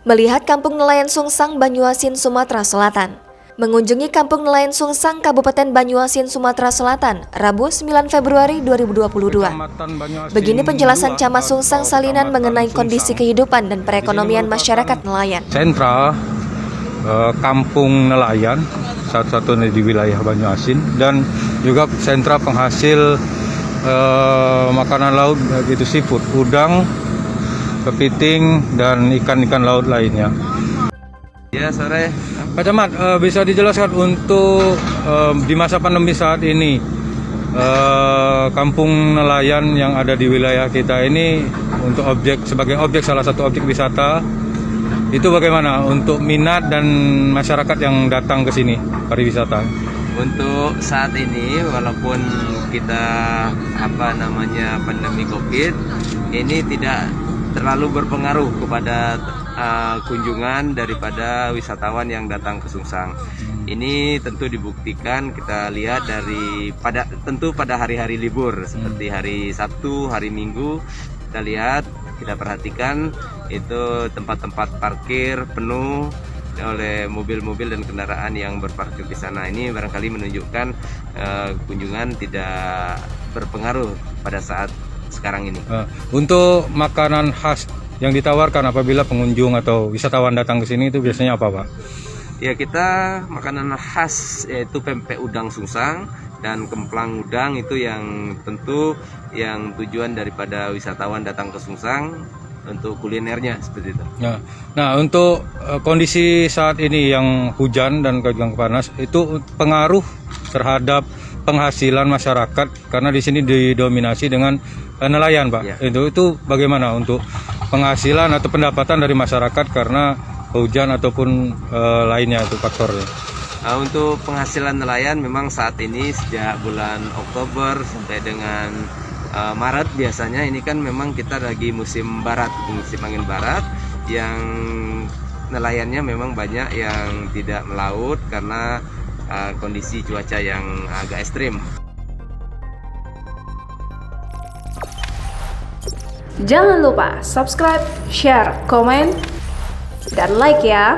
Melihat Kampung Nelayan Sungsang, Banyuasin, Sumatera Selatan. Mengunjungi Kampung Nelayan Sungsang, Kabupaten Banyuasin, Sumatera Selatan, Rabu 9 Februari 2022. Begini penjelasan Camat Sungsang Salinan mengenai kondisi kehidupan dan perekonomian masyarakat nelayan. Sentra Kampung Nelayan, satu-satunya di wilayah Banyuasin, dan juga sentra penghasil makanan laut, yaitu seafood, udang, kepiting, dan ikan-ikan laut lainnya. Ya, sore. Pak Camat, bisa dijelaskan untuk di masa pandemi saat ini, kampung nelayan yang ada di wilayah kita ini untuk sebagai salah satu objek wisata, itu bagaimana untuk minat dan masyarakat yang datang ke sini pariwisata? Untuk saat ini, walaupun kita pandemi COVID, ini tidak terlalu berpengaruh kepada kunjungan daripada wisatawan yang datang ke Sungsang. Ini tentu dibuktikan, kita lihat tentu pada hari-hari libur seperti hari Sabtu, hari Minggu, kita perhatikan itu tempat-tempat parkir penuh oleh mobil-mobil dan kendaraan yang berparkir di sana. Ini barangkali menunjukkan kunjungan tidak berpengaruh pada saat sekarang ini. Untuk makanan khas yang ditawarkan apabila pengunjung atau wisatawan datang ke sini itu biasanya apa, Pak? Ya, kita makanan khas yaitu pempek udang Sungsang dan kemplang udang, itu yang tentu yang tujuan daripada wisatawan datang ke Sungsang untuk kulinernya seperti itu. Nah, untuk kondisi saat ini yang hujan dan yang panas, itu pengaruh terhadap penghasilan masyarakat karena di sini didominasi dengan nelayan, Pak. Ya. Itu bagaimana untuk penghasilan atau pendapatan dari masyarakat karena hujan ataupun lainnya itu faktornya? Untuk penghasilan nelayan memang saat ini sejak bulan Oktober sampai dengan Maret biasanya ini kan memang kita lagi musim angin barat, yang nelayannya memang banyak yang tidak melaut karena kondisi cuaca yang agak ekstrim. Jangan lupa subscribe, share, komen, dan like ya.